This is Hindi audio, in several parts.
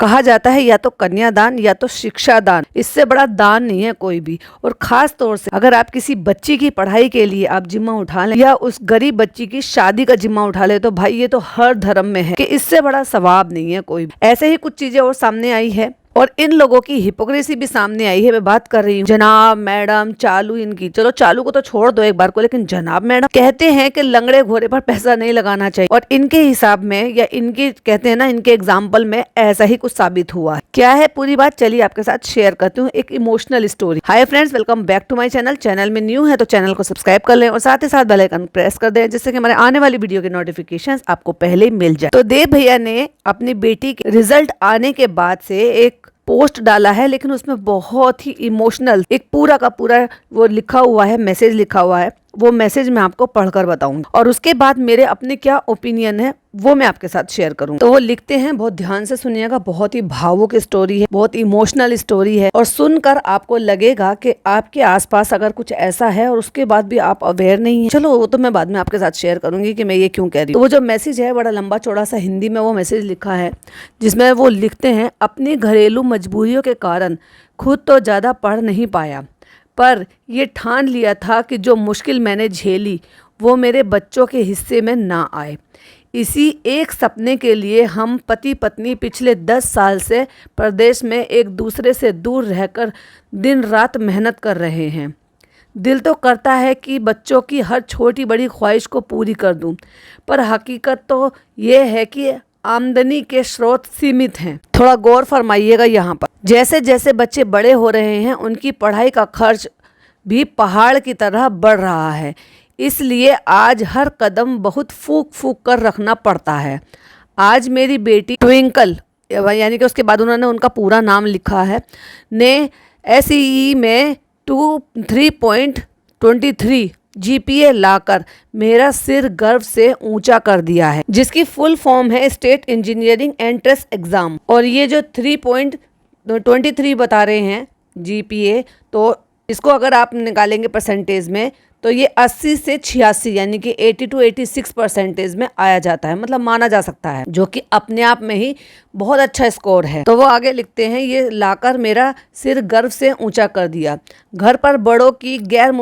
कहा जाता है या तो कन्यादान या तो शिक्षा दान, इससे बड़ा दान नहीं है कोई भी। और खास तौर से अगर आप किसी बच्ची की पढ़ाई के लिए आप जिम्मा उठा लें या उस गरीब बच्ची की शादी का जिम्मा उठा ले, तो भाई ये तो हर धर्म में है कि इससे बड़ा सवाब नहीं है कोई। ऐसे ही कुछ चीजें और सामने आई है और इन लोगों की हिपोक्रेसी भी सामने आई है। मैं बात कर रही हूँ जनाब, मैडम, चालू इनकी। चलो चालू को तो छोड़ दो एक बार को, लेकिन जनाब मैडम कहते हैं कि लंगड़े घोड़े पर पैसा नहीं लगाना चाहिए, और इनके हिसाब में या इनके कहते हैं ना, इनके एग्जाम्पल में ऐसा ही कुछ साबित हुआ है। क्या है पूरी बात, चलिए आपके साथ शेयर करती हूँ एक emotional story. Hi friends, welcome back to my channel. Channel में न्यू है तो चैनल को सब्सक्राइब कर लें और साथ ही साथ बेल आइकन प्रेस कर दें, जिससे कि हमारे आने वाली वीडियो के नोटिफिकेशंस आपको पहले ही मिल जाए। तो देव भैया ने अपनी बेटी के रिजल्ट आने के बाद से एक पोस्ट डाला है, लेकिन उसमें बहुत ही इमोशनल एक पूरा का पूरा वो लिखा हुआ है, मैसेज लिखा हुआ है। वो मैसेज मैं आपको पढ़कर बताऊंगी और उसके बाद मेरे अपने क्या ओपिनियन है वो मैं आपके साथ शेयर करूंगी। तो वो लिखते हैं, बहुत ध्यान से सुनिएगा, बहुत ही भावुक स्टोरी है, बहुत इमोशनल स्टोरी है, और सुनकर आपको लगेगा कि आपके आसपास अगर कुछ ऐसा है और उसके बाद भी आप अवेयर नहीं है। चलो वो तो मैं बाद में आपके साथ शेयर करूंगी कि मैं ये क्यों कह रही हूँ। तो वो जो मैसेज है बड़ा लंबा चौड़ा सा हिंदी में वो मैसेज लिखा है, जिसमें वो लिखते हैं, अपनी घरेलू मजबूरियों के कारण खुद तो ज्यादा पढ़ नहीं पाया, पर ये ठान लिया था कि जो मुश्किल मैंने झेली वो मेरे बच्चों के हिस्से में ना आए। इसी एक सपने के लिए हम पति पत्नी पिछले 10 साल से प्रदेश में एक दूसरे से दूर रहकर दिन रात मेहनत कर रहे हैं। दिल तो करता है कि बच्चों की हर छोटी बड़ी ख्वाहिश को पूरी कर दूं, पर हकीकत तो ये है कि आमदनी के स्रोत सीमित हैं। थोड़ा गौर फरमाइएगा यहाँ पर। जैसे जैसे बच्चे बड़े हो रहे हैं उनकी पढ़ाई का खर्च भी पहाड़ की तरह बढ़ रहा है, इसलिए आज हर कदम बहुत फूक फूक कर रखना पड़ता है। आज मेरी बेटी ट्विंकल, यानी कि उसके बाद उन्होंने उनका पूरा नाम लिखा है, ने SEE में 3.23 GPA लाकर मेरा सिर गर्व से ऊंचा कर दिया है, जिसकी फुल फॉर्म है स्टेट इंजीनियरिंग एंट्रेंस एग्जाम। और ये जो 3.23 बता रहे हैं GPA, तो इसको अगर आप निकालेंगे परसेंटेज में तो ये 80 से 86 यानी कि 80 to 86% में आया जाता है, मतलब माना जा सकता है, जो कि अपने आप में ही बहुत अच्छा स्कोर है। तो वो आगे लिखते हैं, ये लाकर मेरा सिर गर्व से ऊंचा कर दिया। घर पर बड़ों की गैर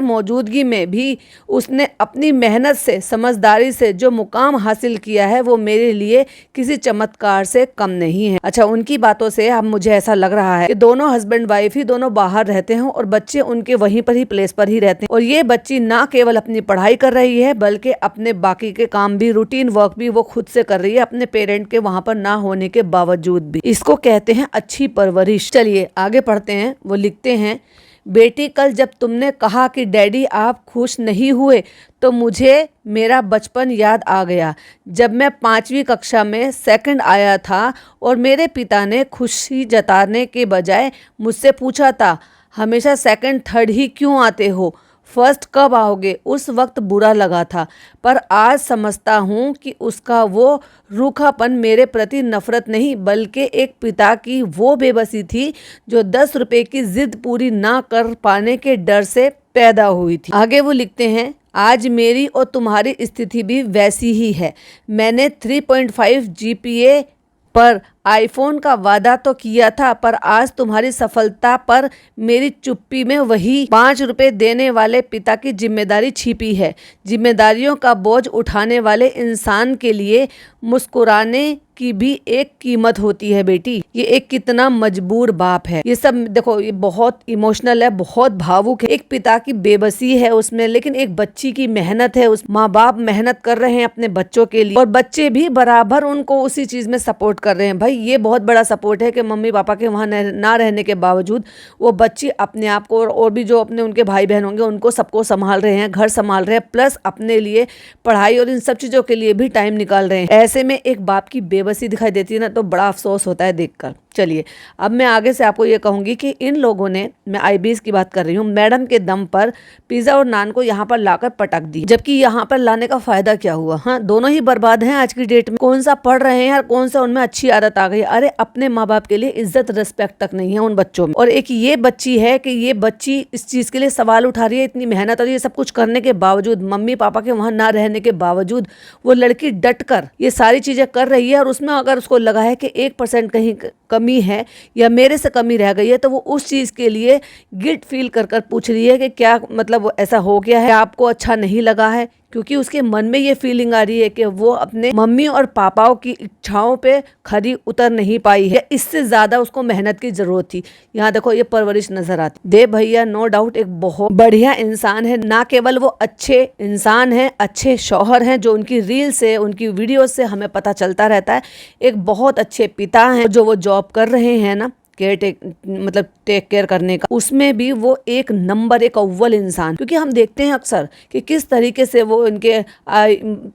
मौजूदगी में भी उसने अपनी मेहनत से, समझदारी से जो मुकाम हासिल किया है वो मेरे लिए किसी चमत्कार से कम नहीं है। अच्छा, उनकी बातों से अब मुझे ऐसा लग रहा है कि दोनों हस्बैंड वाइफ ही दोनों बाहर रहते हैं और बच्चे उनके वहीं पर ही प्लेस पर ही रहते हैं, और ये बच्ची ना केवल अपनी पढ़ाई कर रही है बल्कि अपने बाकी के काम भी, रूटीन वर्क भी वो खुद से कर रही है, अपने पेरेंट के वहां पर ना होने के बावजूद भी। इसको कहते हैं अच्छी परवरिश। चलिए आगे पढ़ते हैं। वो लिखते हैं, बेटी कल जब तुमने कहा कि डैडी आप खुश नहीं हुए तो मुझे मेरा बचपन याद आ गया, जब मैं 5वीं कक्षा में सेकंड आया था और मेरे पिता ने खुशी जताने के बजाय मुझसे पूछा था, हमेशा सेकंड थर्ड ही क्यों आते हो, फर्स्ट कब आओगे। उस वक्त बुरा लगा था, पर आज समझता हूँ कि उसका वो रूखापन मेरे प्रति नफरत नहीं बल्कि एक पिता की वो बेबसी थी जो 10 रुपए की जिद पूरी ना कर पाने के डर से पैदा हुई थी। आगे वो लिखते हैं, आज मेरी और तुम्हारी स्थिति भी वैसी ही है। मैंने 3.5 GPA पर आईफोन का वादा तो किया था, पर आज तुम्हारी सफलता पर मेरी चुप्पी में वही 5 रुपए देने वाले पिता की जिम्मेदारी छिपी है। जिम्मेदारियों का बोझ उठाने वाले इंसान के लिए मुस्कुराने की भी एक कीमत होती है बेटी। ये एक कितना मजबूर बाप है। ये सब देखो, ये बहुत इमोशनल है, बहुत भावुक है। एक पिता की बेबसी है उसमें, लेकिन एक बच्ची की मेहनत है। उस माँ बाप मेहनत कर रहे हैं अपने बच्चों के लिए और बच्चे भी बराबर उनको उसी चीज में सपोर्ट कर रहे हैं। भाई ये बहुत बड़ा सपोर्ट है कि मम्मी पापा के वहाँ ना रहने के बावजूद वो बच्ची अपने आप को और भी जो अपने उनके भाई बहन होंगे उनको सबको संभाल रहे हैं, घर संभाल रहे हैं, प्लस अपने लिए पढ़ाई और इन सब चीजों के लिए भी टाइम निकाल रहे हैं। ऐसे में एक बाप की बेबसी दिखाई देती है ना, तो बड़ा अफसोस होता है देखकर। चलिए अब मैं आगे से आपको ये कहूँगी कि इन लोगों ने, मैं आईबीएस की बात कर रही हूँ, मैडम के दम पर पिज़्ज़ा और नान को यहाँ पर लाकर पटक दी, जबकि यहाँ पर लाने का फायदा क्या हुआ। हाँ, दोनों ही बर्बाद हैं आज की डेट में। कौन सा पढ़ रहे हैं और कौन सा उनमें अच्छी आदत आ गई। अरे अपने माँ बाप के लिए इज्जत रिस्पेक्ट तक नहीं है उन बच्चों में। और एक ये बच्ची है कि ये बच्ची इस चीज के लिए सवाल उठा रही है, इतनी मेहनत और ये सब कुछ करने के बावजूद, मम्मी पापा के वहां ना रहने के बावजूद वो लड़की डट कर ये सारी चीजें कर रही है। और उसमें अगर उसको लगा है कि 1% कहीं कमी है या मेरे से कमी रह गई है, तो वो उस चीज के लिए गिल्ट फील कर कर पूछ रही है कि क्या मतलब ऐसा हो गया है, आपको अच्छा नहीं लगा है, क्योंकि उसके मन में ये फीलिंग आ रही है कि वो अपने मम्मी और पापाओं की इच्छाओं पे खरी उतर नहीं पाई है। इससे ज्यादा उसको मेहनत की जरूरत थी। यहाँ देखो ये परवरिश नजर आती। देव भैया नो डाउट एक बहुत बढ़िया इंसान है, ना केवल वो अच्छे इंसान है, अच्छे शौहर हैं, जो उनकी रील से, उनकी वीडियो से हमें पता चलता रहता है। एक बहुत अच्छे पिता हैं, जो वो जॉब कर रहे हैं ना, मतलब टेक केयर करने का, उसमें भी वो एक नंबर, एक अव्वल इंसान। क्योंकि हम देखते हैं अक्सर कि किस तरीके से वो इनके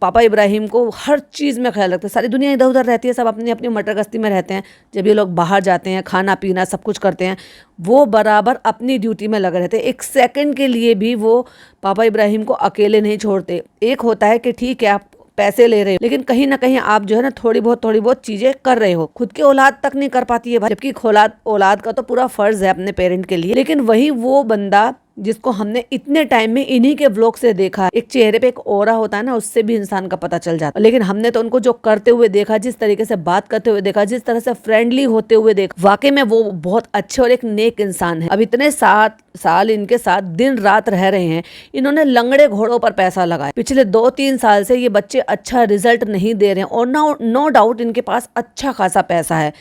पापा इब्राहिम को हर चीज़ में ख्याल रखते हैं। सारी दुनिया इधर उधर रहती है, सब अपनी अपनी मटर गश्ती में रहते हैं। जब ये लोग बाहर जाते हैं, खाना पीना सब कुछ करते हैं, वो बराबर अपनी ड्यूटी में लगे रहते हैं। एक सेकंड के लिए भी वो पापा इब्राहिम को अकेले नहीं छोड़ते। एक होता है कि ठीक है आप पैसे ले रहे हो, लेकिन कहीं ना कहीं आप जो है ना थोड़ी बहुत चीजें कर रहे हो। खुद की औलाद तक नहीं कर पाती है भाई, जबकि औलाद का तो पूरा फर्ज है अपने पेरेंट के लिए। लेकिन वही वो बंदा जिसको हमने इतने टाइम में इन्हीं के व्लॉग से देखा, एक चेहरे पे एक ऑरा होता है ना, उससे भी इंसान का पता चल जाता है। लेकिन हमने तो उनको जो करते हुए देखा, जिस तरीके से बात करते हुए देखा, जिस तरह से फ्रेंडली होते हुए देखा, वाकई में वो बहुत अच्छे और एक नेक इंसान है। अब इतने 7 साल इनके साथ दिन रात रह रहे हैं, इन्होंने लंगड़े घोड़ों पर पैसा लगाया। पिछले 2-3 साल से ये बच्चे अच्छा रिजल्ट नहीं दे रहे हैं और नो डाउट इनके पास अच्छा खासा पैसा है।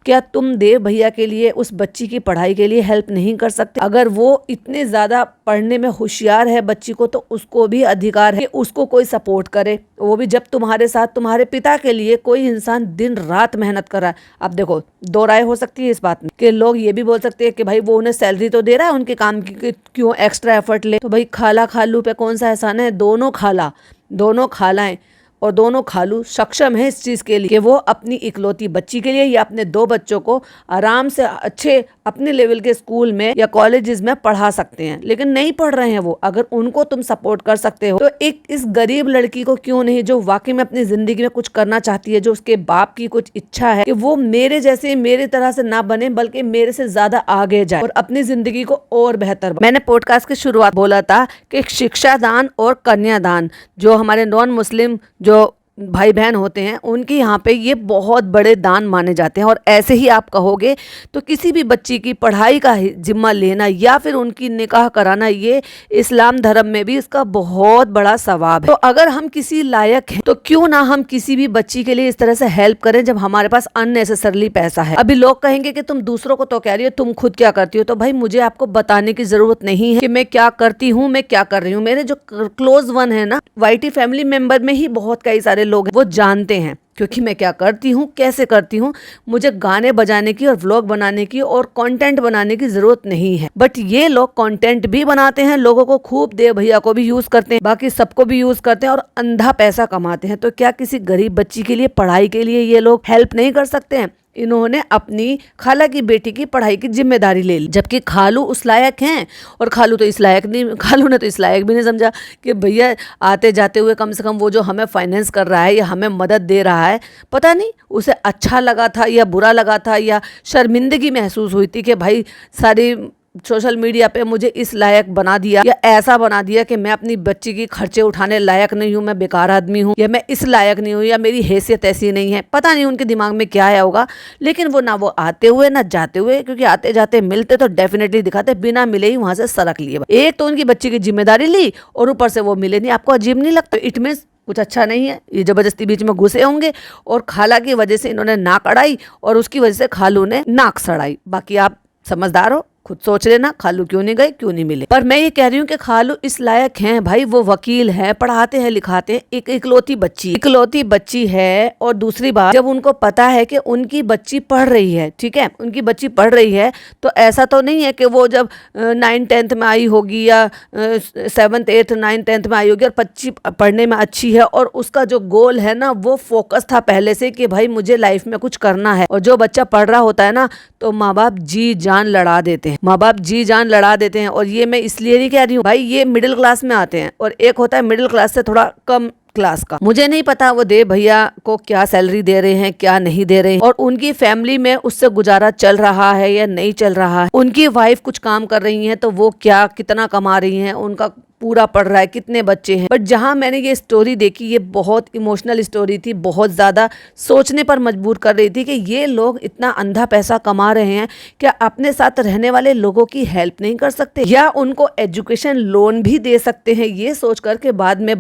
क्या तुम देव भैया के लिए, उस बच्ची की पढ़ाई के लिए हेल्प नहीं कर सकते? अगर वो इतने ज्यादा पढ़ने में होशियार है बच्ची को, तो उसको भी अधिकार है कि उसको कोई सपोर्ट करे, वो भी जब तुम्हारे साथ, तुम्हारे पिता के लिए कोई इंसान दिन रात मेहनत कर रहा है। अब देखो दो राय हो सकती है इस बात में कि लोग ये भी बोल सकते हैं कि भाई वो उन्हें सैलरी तो दे रहा है उनके काम की, क्यों एक्स्ट्रा एफर्ट ले। तो भाई खाला खालू पे कौन सा एहसान है? दोनों खालाएं और दोनों खालू सक्षम है इस चीज के लिए कि वो अपनी इकलौती बच्ची के लिए या अपने 2 बच्चों को आराम से अच्छे अपने लेवल के स्कूल में या कॉलेजेस में पढ़ा सकते हैं। लेकिन नहीं पढ़ रहे हैं वो। अगर उनको तुम सपोर्ट कर सकते हो, तो एक इस गरीब लड़की को क्यों नहीं, जो वाकई में अपनी जिंदगी में कुछ करना चाहती है, जो उसके बाप की कुछ इच्छा है कि वो मेरे जैसे, मेरे तरह से ना बने, बल्कि मेरे से ज्यादा आगे जाए और अपनी जिंदगी को और बेहतर बने। मैंने पॉडकास्ट की शुरुआत बोला था कि शिक्षा दान और कन्यादान, जो हमारे नॉन मुस्लिम जो भाई बहन होते हैं, उनके यहाँ पे ये बहुत बड़े दान माने जाते हैं। और ऐसे ही आप कहोगे तो किसी भी बच्ची की पढ़ाई का जिम्मा लेना या फिर उनकी निकाह कराना, ये इस्लाम धर्म में भी इसका बहुत बड़ा सवाब है। तो अगर हम किसी लायक हैं, तो क्यों ना हम किसी भी बच्ची के लिए इस तरह से हेल्प करें जब हमारे पास अननेसेसरली पैसा है। अभी लोग कहेंगे कि तुम दूसरों को तो कह रही हो, तुम खुद क्या करती हो? तो भाई मुझे आपको बताने की जरूरत नहीं है कि मैं क्या करती हूँ, मैं क्या कर रही हूँ। मेरे जो क्लोज वन है ना, वाईटी फैमिली मेंबर में ही बहुत कई सारे लोग वो जानते हैं क्योंकि मैं क्या करती हूँ, कैसे करती हूँ। मुझे गाने बजाने की और व्लॉग बनाने की और कंटेंट बनाने की जरूरत नहीं है। बट ये लोग कंटेंट भी बनाते हैं, लोगों को खूब, देव भैया को भी यूज करते हैं, बाकी सबको भी यूज करते हैं और अंधा पैसा कमाते हैं। तो क्या किसी गरीब बच्ची के लिए, पढ़ाई के लिए ये लोग हेल्प नहीं कर सकते हैं? इन्होंने अपनी खाला की बेटी की पढ़ाई की जिम्मेदारी ले ली, जबकि खालू उस लायक हैं और खालू तो इस लायक नहीं, खालू ने तो इस लायक भी नहीं समझा कि भैया आते जाते हुए कम से कम वो जो हमें फाइनेंस कर रहा है या हमें मदद दे रहा है, पता नहीं उसे अच्छा लगा था या बुरा लगा था या शर्मिंदगी महसूस हुई थी कि भाई सारी सोशल मीडिया पे मुझे इस लायक बना दिया या ऐसा बना दिया कि मैं अपनी बच्ची की खर्चे उठाने लायक नहीं हूँ, मैं बेकार आदमी हूँ, या मैं इस लायक नहीं हूँ, या मेरी हैसियत ऐसी नहीं है। पता नहीं उनके दिमाग में क्या आया होगा। लेकिन वो ना वो आते हुए ना जाते हुए, क्योंकि आते जाते मिलते तो डेफिनेटली दिखाते, बिना मिले ही वहां से सरक लिए। एक तो उनकी बच्ची की जिम्मेदारी ली और ऊपर से वो मिले नहीं। आपको अजीब नहीं लगता? इट मीन्स कुछ अच्छा नहीं है, ये जबरदस्ती बीच में घुसे होंगे और खाला की वजह से इन्होंने नाक अड़ाई और उसकी वजह से खालू ने नाक सड़ाई। बाकी आप समझदार हो, खुद सोच लेना खालू क्यों नहीं गए, क्यों नहीं मिले। पर मैं ये कह रही हूँ कि खालू इस लायक हैं भाई, वो वकील हैं, पढ़ाते हैं लिखाते हैं, एक इकलौती बच्ची है। और दूसरी बात, जब उनको पता है कि उनकी बच्ची पढ़ रही है, ठीक है, उनकी बच्ची पढ़ रही है, तो ऐसा तो नहीं है कि वो जब 9th-10th में आई होगी या 7th 8th 9th 10th में आई होगी और बच्ची पढ़ने में अच्छी है और उसका जो गोल है ना वो फोकस था पहले से कि भाई मुझे लाइफ में कुछ करना है। और जो बच्चा पढ़ रहा होता है ना, तो माँ बाप जी जान लड़ा देते हैं। और ये मैं इसलिए नहीं कह रही हूँ भाई, ये मिडिल क्लास में आते हैं और एक होता है मिडिल क्लास से थोड़ा कम क्लास का। मुझे नहीं पता वो देव भैया को क्या सैलरी दे रहे हैं, क्या नहीं दे रहे हैं, और उनकी फैमिली में उससे गुजारा चल रहा है या नहीं चल रहा है। उनकी वाइफ कुछ काम कर रही है तो वो क्या कितना कमा रही हैं, उनका पूरा पढ़ रहा है, कितने बच्चे हैं। बट जहां मैंने ये स्टोरी देखी, ये बहुत इमोशनल स्टोरी थी, बहुत ज़्यादा सोचने पर मजबूर कर रही थी कि ये लोग इतना अंधा पैसा कमा रहे हैं, क्या अपने साथ रहने वाले लोगों की हेल्प नहीं कर सकते या उनको एजुकेशन लोन भी दे सकते हैं। ये सोच कर के बाद में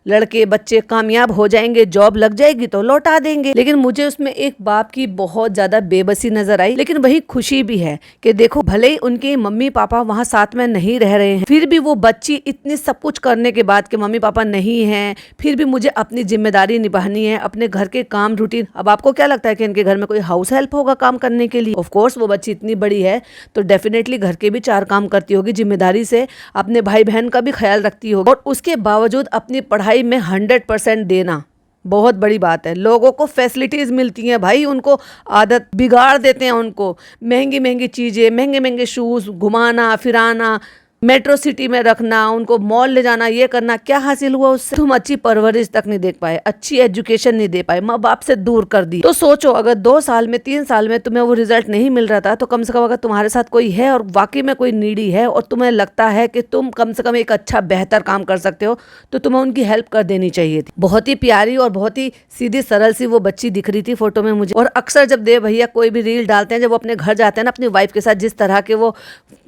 लड़के बच्चे कामयाब हो जाएंगे, जॉब लग जाएगी तो लौटा देंगे। लेकिन मुझे उसमें एक बाप की बहुत ज़्यादा बेबसी नजर आई, लेकिन वही खुशी भी है कि देखो भले ही उनके मम्मी पापा वहाँ साथ में नहीं रह रहे हैं, फिर भी वो बच्ची इतनी सब कुछ करने के बाद कि मम्मी पापा नहीं हैं, फिर भी मुझे अपनी जिम्मेदारी निभानी है, अपने घर के काम रूटीन। अब आपको क्या लगता है कि इनके घर में कोई हाउस हेल्प होगा काम करने के लिए? ऑफ कोर्स वो बच्ची इतनी बड़ी है तो डेफिनेटली घर के भी 4 काम करती होगी, जिम्मेदारी से अपने भाई बहन का भी ख्याल रखती होगी, और उसके बावजूद अपनी पढ़ाई में 100% देना बहुत बड़ी बात है। लोगों को फैसिलिटीज मिलती हैं भाई, उनको आदत बिगाड़ देते हैं, उनको महंगी महंगी चीजें, महंगे महंगे शूज, घुमाना फिराना, मेट्रो सिटी में रखना, उनको मॉल ले जाना, ये करना। क्या हासिल हुआ उससे? तुम अच्छी परवरिश तक नहीं दे पाए, अच्छी एजुकेशन नहीं दे पाए, माँ बाप से दूर कर दी। तो सोचो अगर 2 साल में 3 साल में तुम्हें वो रिजल्ट नहीं मिल रहा था, तो कम से कम अगर तुम्हारे साथ कोई है और वाकई में कोई नीडी है और तुम्हें लगता है कि तुम कम से कम एक अच्छा बेहतर काम कर सकते हो, तो तुम्हें उनकी हेल्प कर देनी चाहिए थी। बहुत ही प्यारी और बहुत ही सीधी सरल सी वो बच्ची दिख रही थी फोटो में मुझे। और अक्सर जब देव भैया कोई भी रील डालते हैं, जब वो अपने घर जाते हैं ना अपनी वाइफ के साथ, जिस तरह के वो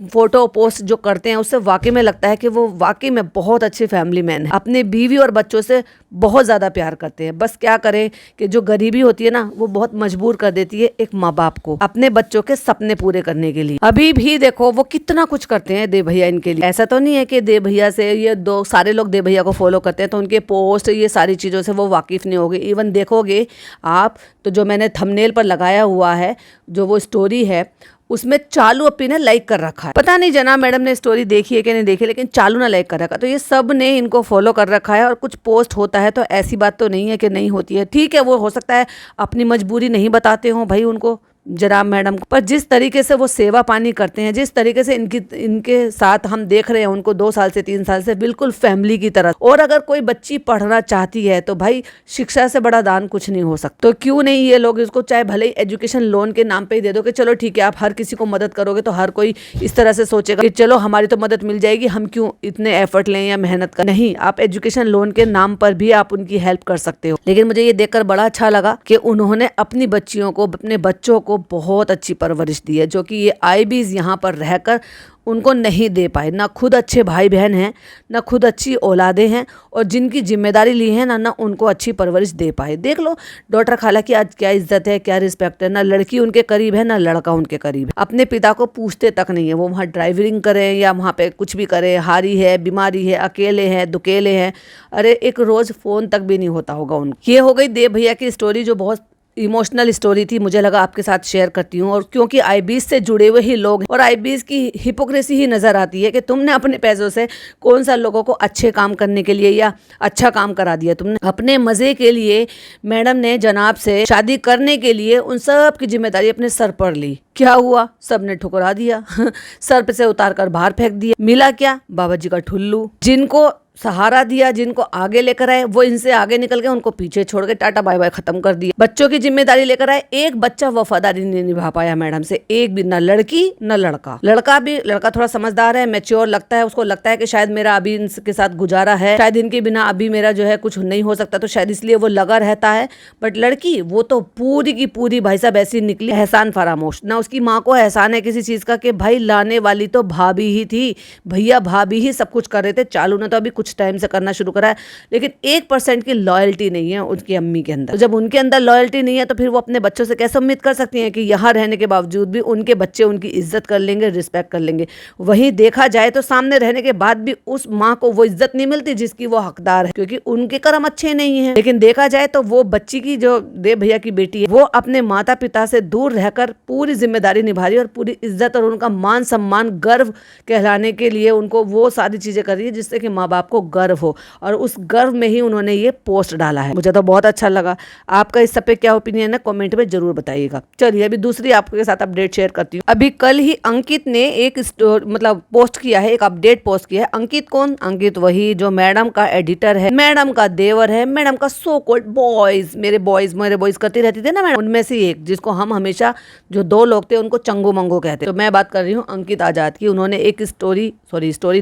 फोटो पोस्ट जो करते हैं, उससे वाकई में लगता है कि वो वाकई में बहुत अच्छे फैमिली मैन है। अपने बीवी और बच्चों से बहुत ज्यादा प्यार करते हैं। बस क्या करें कि जो गरीबी होती है ना, वो बहुत मजबूर कर देती है एक माँ बाप को अपने बच्चों के सपने पूरे करने के लिए। अभी भी देखो वो कितना कुछ करते हैं देव भैया इनके लिए। ऐसा तो नहीं है कि देव भैया से ये सारे लोग देव भैया को फॉलो करते हैं तो उनके पोस्ट ये सारी चीजों से वो वाकिफ नहीं होगे। इवन देखोगे आप तो जो मैंने थंबनेल पर लगाया हुआ है, जो वो स्टोरी है, उसमें चालू अपी ने लाइक कर रखा है। पता नहीं जना मैडम ने स्टोरी देखी है कि नहीं देखी, लेकिन चालू ने लाइक कर रखा। तो ये सब ने इनको फॉलो कर रखा है और कुछ पोस्ट होता है तो ऐसी बात तो नहीं है कि नहीं होती है। ठीक है, वो हो सकता है अपनी मजबूरी नहीं बताते हो भाई उनको जनाब मैडम, पर जिस तरीके से वो सेवा पानी करते हैं, जिस तरीके से इनके साथ हम देख रहे हैं उनको 2 साल से 3 साल से, बिल्कुल फैमिली की तरह। और अगर कोई बच्ची पढ़ना चाहती है तो भाई शिक्षा से बड़ा दान कुछ नहीं हो सकता। तो क्यों नहीं ये लोग इसको चाहे भले ही एजुकेशन लोन के नाम पे ही दे दो कि चलो ठीक है आप हर किसी को मदद करोगे तो हर कोई इस तरह से सोचेगा कि चलो हमारी तो मदद मिल जाएगी, हम क्यों इतने एफर्ट लें या मेहनत करें। नहीं, आप एजुकेशन लोन के नाम पर भी आप उनकी हेल्प कर सकते हो। लेकिन मुझे ये देखकर बड़ा अच्छा लगा कि उन्होंने अपनी बच्चियों को, अपने बच्चों को बहुत अच्छी परवरिश दी है, जो कि ये आईबीज यहाँ पर रहकर उनको नहीं दे पाए। ना खुद अच्छे भाई बहन हैं, ना खुद अच्छी औलादे हैं, और जिनकी जिम्मेदारी ली है ना उनको अच्छी परवरिश दे पाए। देख लो डॉटर खाला की आज क्या इज्जत है, क्या रिस्पेक्ट है। ना लड़की उनके करीब है, ना लड़का उनके करीब है। अपने पिता को पूछते तक नहीं है, वो वहाँ ड्राइवरिंग करें या वहाँ पे कुछ भी करें, हारी है, बीमारी है, अकेले हैं, दुकेले हैं, अरे एक रोज फोन तक भी नहीं होता होगा उनको। ये हो गई देव भैया की स्टोरी, जो बहुत इमोशनल स्टोरी थी, मुझे लगा आपके साथ शेयर करती हूँ। और क्योंकि आईबीज से जुड़े हुए ही लोग और आईबीज की हिपोक्रेसी ही नजर आती है कि तुमने अपने पैसों से कौन सा लोगों को अच्छे काम करने के लिए या अच्छा काम करा दिया। तुमने अपने मजे के लिए मैडम ने जनाब से शादी करने के लिए उन सब की जिम्मेदारी अपने सर पर ली। क्या हुआ? सबने ठुकरा दिया सर पे से उतार कर बाहर फेंक दिया। मिला क्या? बाबा जी का ठुल्लू। जिनको सहारा दिया, जिनको आगे लेकर आए, वो इनसे आगे निकल गए, उनको पीछे छोड़ के टाटा बाय बाय खत्म कर दिया। बच्चों की जिम्मेदारी लेकर आए, एक बच्चा वफादारी नहीं निभा पाया मैडम से, एक भी, ना लड़की ना लड़का। लड़का थोड़ा समझदार है, मैच्योर लगता है, उसको लगता है कि शायद मेरा अभी इनके साथ गुजारा है, शायद इनके बिना अभी मेरा जो है कुछ नहीं हो सकता, तो शायद इसलिए वो लगा रहता है। बट लड़की वो तो पूरी की पूरी भाई साहब ऐसी निकली, एहसान फरामोश। ना उसकी माँ को एहसान है किसी चीज का कि भाई लाने वाली तो भाभी ही थी, भैया भाभी ही सब कुछ कर रहे थे, चालू ने तो अभी कुछ कुछ टाइम से करना शुरू करा है, लेकिन 1% की लॉयल्टी नहीं है उनकी अम्मी के अंदर। तो जब उनके अंदर लॉयल्टी नहीं है तो फिर वो अपने बच्चों से कैसे उम्मीद कर सकती हैं कि यहाँ रहने के बावजूद भी उनके बच्चे उनकी इज्जत कर लेंगे, रिस्पेक्ट कर लेंगे। वहीं देखा जाए तो सामने रहने के बाद भी उस माँ को वो इज्जत नहीं मिलती जिसकी वो हकदार है, क्योंकि उनके कर्म अच्छे नहीं है। लेकिन देखा जाए तो वो बच्ची की, जो देव भैया की बेटी है, वो अपने माता पिता से दूर रहकर पूरी जिम्मेदारी निभा रही है और पूरी इज्जत और उनका मान सम्मान, गर्व कहलाने के लिए उनको वो सारी चीजें कर रही है जिससे कि माँ बाप को गर्व हो, और उस गर्व में ही उन्होंने ये पोस्ट डाला है। मुझे तो बहुत अच्छा लगा। आपका इस सब पे क्या ओपिनियन है कमेंट में जरूर बताइएगा। चलिए अभी दूसरी आपके साथ अपडेट शेयर करती हूँ। अभी कल ही अंकित ने एक पोस्ट किया है, एक अपडेट पोस्ट किया है। अंकित कौन? अंकित वही जो मैडम का एडिटर है, मैडम का देवर है, मैडम का सो कॉल्ड बॉयज, मेरे बॉयज करती रहती थे ना मैडम, उनमें से एक, जिसको हम हमेशा, जो 2 लोग थे उनको चंगू मंगो कहते। तो मैं बात कर रही हूँ अंकित आजाद की। उन्होंने एक स्टोरी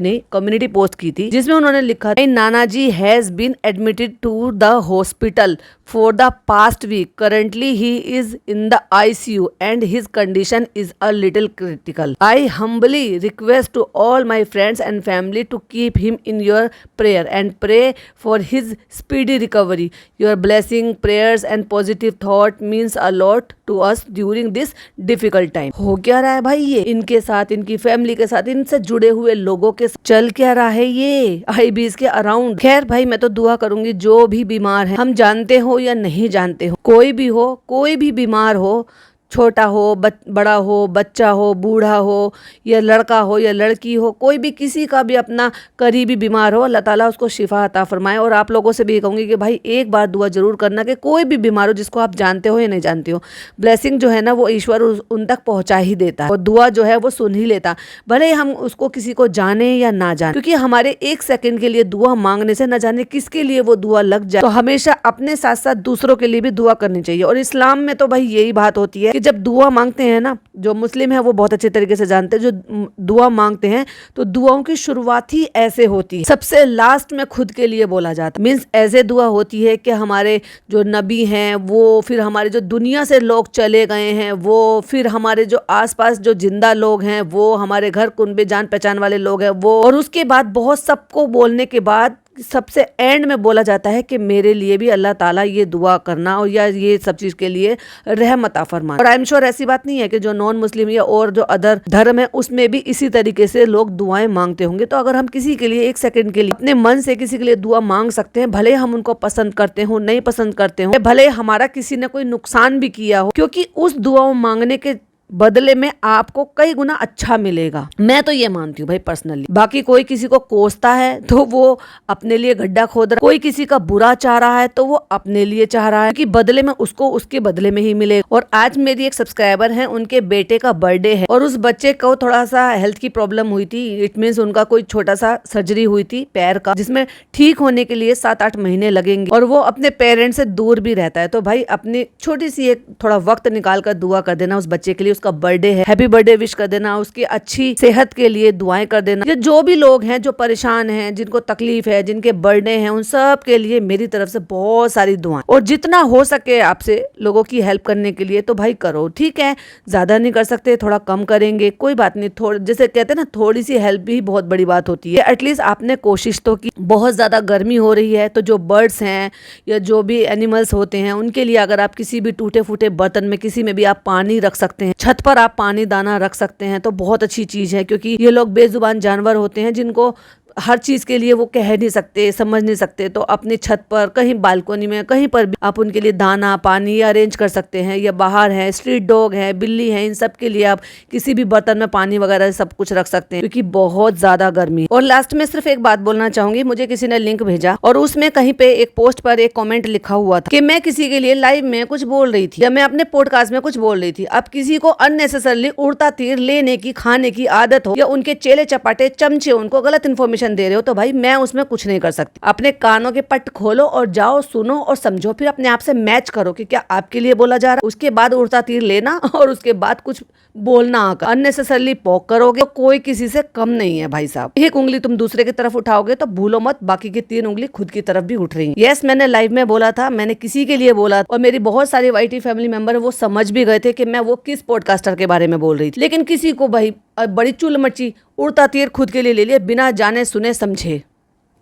नहीं, कम्युनिटी पोस्ट की थी, जिसमें उन्होंने लिखा था, नानाजी has been admitted to the hospital for the past week. Currently he is in the ICU and his condition is a little critical. I humbly request to all my friends and family to keep him in your prayer and pray for his speedy recovery. Your blessing, prayers and positive thought means a lot to us during this difficult time. हो क्या रहा है भाई ये इनके साथ, इनकी फैमिली के साथ, इनसे जुड़े हुए लोगों के साथ चल क्या रहा है ये IBs के अराउंड? खैर भाई, मैं तो दुआ करूंगी जो भी बीमार है, हम जानते हो या नहीं जानते हो, कोई भी बीमार हो, छोटा हो, बड़ा हो, बच्चा हो, बूढ़ा हो, या लड़का हो या लड़की हो, कोई भी, किसी का भी अपना करीबी बीमार हो, अल्लाह ताला उसको शिफा अता फरमाए। और आप लोगों से भी कहूँगी कि भाई एक बार दुआ जरूर करना कि कोई भी बीमार हो, जिसको आप जानते हो या नहीं जानते हो, ब्लेसिंग जो है ना वो ईश्वर उन तक पहुँचा ही देता है, और दुआ जो है वो सुन ही लेता, भले हम उसको किसी को जाने या ना जाने। क्योंकि हमारे 1 सेकंड के लिए दुआ मांगने से न जाने किसके लिए वो दुआ लग जाए। तो हमेशा अपने साथ साथ दूसरों के लिए भी दुआ करनी चाहिए। और इस्लाम में तो भाई यही बात होती है कि जब दुआ मांगते हैं ना, जो मुस्लिम है वो बहुत अच्छे तरीके से जानते हैं, जो दुआ मांगते हैं तो दुआओं की शुरुआत ही ऐसे होती है, सबसे लास्ट में खुद के लिए बोला जाता है। मीन्स ऐसे दुआ होती है कि हमारे जो नबी हैं वो, फिर हमारे जो दुनिया से लोग चले गए हैं वो, फिर हमारे जो आसपास जो जिंदा लोग हैं वो, हमारे घर कुनबे जान पहचान वाले लोग हैं वो, और उसके बाद बहुत सबको बोलने के बाद सबसे एंड में बोला जाता है कि मेरे लिए भी अल्लाह ताला ये दुआ करना, और या ये सब चीज के लिए रहमत अता फरमाना। और आई एम श्योर ऐसी बात नहीं है कि जो नॉन मुस्लिम या और जो अदर धर्म है उसमें भी इसी तरीके से लोग दुआएं मांगते होंगे। तो अगर हम किसी के लिए 1 सेकंड के लिए अपने मन से किसी के लिए दुआ मांग सकते हैं, भले हम उनको पसंद करते हो, नहीं पसंद करते हो, भले हमारा किसी ने कोई नुकसान भी किया हो, क्योंकि उस दुआ मांगने के बदले में आपको कई गुना अच्छा मिलेगा। मैं तो ये मानती हूँ भाई पर्सनली। बाकी कोई किसी को कोसता है तो वो अपने लिए गड्ढा खोद रहा है, कोई किसी का बुरा चाह रहा है तो वो अपने लिए चाह रहा है, कि बदले में उसको उसके बदले में ही मिलेगा। और आज मेरी एक सब्सक्राइबर है, उनके बेटे का बर्थडे है और उस बच्चे को थोड़ा सा हेल्थ की प्रॉब्लम हुई थी। इट मीन्स उनका कोई छोटा सा सर्जरी हुई थी पैर का, जिसमें ठीक होने के लिए 7-8 महीने लगेंगे, और वो अपने पेरेंट्स से दूर भी रहता है। तो भाई अपनी छोटी सी एक थोड़ा वक्त निकाल कर दुआ कर देना उस बच्चे के लिए, उसका बर्थडे है, हैप्पी बर्थडे विश कर देना, उसकी अच्छी सेहत के लिए दुआएं कर देना। ये जो भी लोग हैं जो परेशान हैं, जिनको तकलीफ है, जिनके बर्थडे हैं, उन सब के लिए मेरी तरफ से बहुत सारी दुआएं, और जितना हो सके आपसे लोगों की हेल्प करने के लिए तो भाई करो। ठीक है, ज्यादा नहीं कर सकते, थोड़ा कम करेंगे, कोई बात नहीं। थोड़ा जैसे कहते हैं ना, थोड़ी सी हेल्प भी बहुत बड़ी बात होती है। एटलीस्ट आपने कोशिश तो की। बहुत ज्यादा गर्मी हो रही है तो जो बर्ड्स हैं या जो भी एनिमल्स होते हैं उनके लिए अगर आप किसी भी टूटे फूटे बर्तन में, किसी में भी आप पानी रख सकते हैं, छत पर आप पानी दाना रख सकते हैं, तो बहुत अच्छी चीज है। क्योंकि ये लोग बेजुबान जानवर होते हैं जिनको हर चीज के लिए वो कह नहीं सकते, समझ नहीं सकते, तो अपनी छत पर, कहीं बालकोनी में, कहीं पर भी आप उनके लिए दाना पानी अरेंज कर सकते हैं। या बाहर है, स्ट्रीट डॉग है, बिल्ली है, इन सब के लिए आप किसी भी बर्तन में पानी वगैरह सब कुछ रख सकते हैं, क्योंकि बहुत ज्यादा गर्मी। और लास्ट में सिर्फ एक बात बोलना चाहूंगी, मुझे किसी ने लिंक भेजा और उसमें कहीं पे एक पोस्ट पर एक कॉमेंट लिखा हुआ था कि मैं किसी के लिए लाइव में कुछ बोल रही थी या मैं अपने पॉडकास्ट में कुछ बोल रही थी। अब किसी को अननेसेसरली उड़ता तीर लेने की, खाने की आदत हो, या उनके चेले चपाटे चमचे उनको गलत इन्फॉर्मेशन दे रहे हो, तो भाई मैं उसमें कुछ नहीं कर सकती। अपने कानों के पट खोलो और जाओ, सुनो और समझो, फिर अपने आप से मैच करो कि क्या आपके लिए बोला जा रहा है। उसके बाद उड़ता तीर लेना और उसके बाद कुछ बोलना आकर अननेसेसरली पोक करोगे तो कोई किसी से कम नहीं है भाई साहब। एक उंगली तुम दूसरे की तरफ उठाओगे तो भूलो मत बाकी की 3 उंगली खुद की तरफ भी उठ रही है। यस, मैंने लाइव में बोला था, मैंने किसी के लिए बोला और मेरी बहुत सारी वाईटी फैमिली मेंबर वो समझ भी गए थे कि मैं वो किस पॉडकास्टर के बारे में बोल रही थी। लेकिन किसी को भाई बड़ी चुल मची, उड़ता तीर खुद के लिए ले लिया बिना जाने सुने समझे।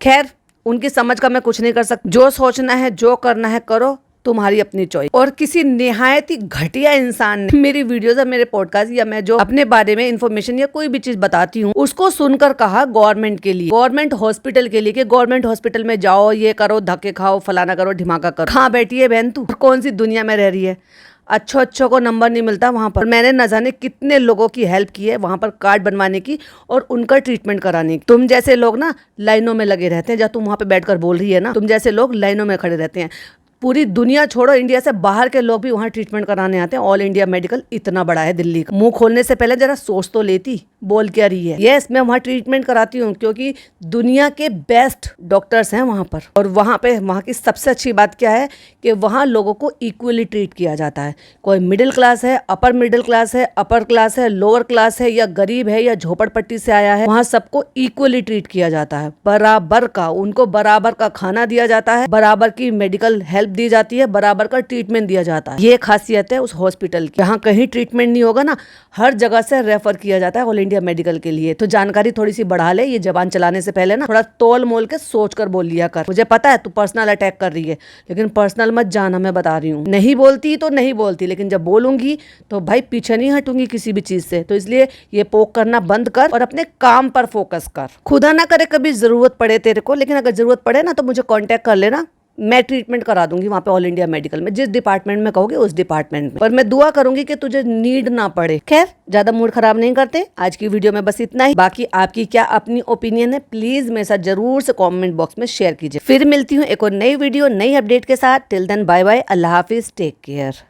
खैर उनकी समझ का मैं कुछ नहीं कर सकती। जो सोचना है, जो करना है करो, तुम्हारी अपनी चॉइस। और किसी निहायत ही घटिया इंसान ने मेरी वीडियोस या मेरे पॉडकास्ट या मैं जो अपने बारे में इंफॉर्मेशन या कोई भी चीज बताती हूँ उसको सुनकर कहा गवर्नमेंट के लिए, गवर्नमेंट हॉस्पिटल के लिए कि गवर्नमेंट हॉस्पिटल में जाओ, ये करो, धक्के खाओ, फलाना करो, ढिमाका करो। कहाँ बैठी है बहन तू? कौन सी दुनिया में रह रही है? अच्छों को नंबर नहीं मिलता वहाँ पर। मैंने न जाने कितने लोगों की हेल्प की है वहाँ पर कार्ड बनवाने की और उनका ट्रीटमेंट कराने की। तुम जैसे लोग ना लाइनों में लगे रहते हैं, जब तुम वहाँ पे बैठकर बोल रही है ना, तुम जैसे लोग लाइनों में खड़े रहते हैं। पूरी दुनिया छोड़ो, इंडिया से बाहर के लोग भी वहाँ ट्रीटमेंट कराने आते हैं। ऑल इंडिया मेडिकल इतना बड़ा है दिल्ली का। मुंह खोलने से पहले जरा सोच तो लेती बोल क्या रही है। यस, मैं वहाँ ट्रीटमेंट कराती हूँ क्योंकि दुनिया के बेस्ट डॉक्टर्स हैं वहाँ पर। और वहाँ की सबसे अच्छी बात क्या है कि वहाँ लोगों को इक्वली ट्रीट किया जाता है। कोई मिडिल क्लास है, अपर मिडिल क्लास है, अपर क्लास है, लोअर क्लास है, या गरीब है या झोपड़पट्टी से आया है, वहाँ सबको इक्वली ट्रीट किया जाता है। बराबर का उनको बराबर का खाना दिया जाता है, बराबर की मेडिकल हेल्प दी जाती है, बराबर का ट्रीटमेंट दिया जाता है। ये खासियत है उस हॉस्पिटल की। यहाँ कहीं ट्रीटमेंट नहीं होगा ना, हर जगह से रेफर किया जाता है ऑल इंडिया मेडिकल के लिए। तो जानकारी थोड़ी सी बढ़ा ले, ये जबान चलाने से पहले ना थोड़ा तोल मोल के सोच कर बोल लिया कर। मुझे पता है तू पर्सनल अटैक कर रही है, लेकिन पर्सनल मत जाना, मैं बता रही हूँ। नहीं बोलती तो नहीं बोलती, लेकिन जब बोलूंगी तो भाई पीछे नहीं हटूंगी किसी भी चीज से। तो इसलिए ये पोक करना बंद कर और अपने काम पर फोकस कर। खुदा ना करे कभी जरूरत पड़े तेरे को, लेकिन अगर जरूरत पड़े ना तो मुझे कांटेक्ट कर लेना, मैं ट्रीटमेंट करा दूंगी वहाँ पे ऑल इंडिया मेडिकल में। जिस डिपार्टमेंट में कहोगे उस डिपार्टमेंट में, पर मैं दुआ करूंगी कि तुझे नीड ना पड़े। खैर ज्यादा मूड खराब नहीं करते, आज की वीडियो में बस इतना ही। बाकी आपकी क्या अपनी ओपिनियन है प्लीज मेरे साथ जरूर से कमेंट बॉक्स में शेयर कीजिए। फिर मिलती हूँ एक और नई वीडियो नई अपडेट के साथ। टिल देन बाय बाय, अल्लाह हाफिज, टेक केयर।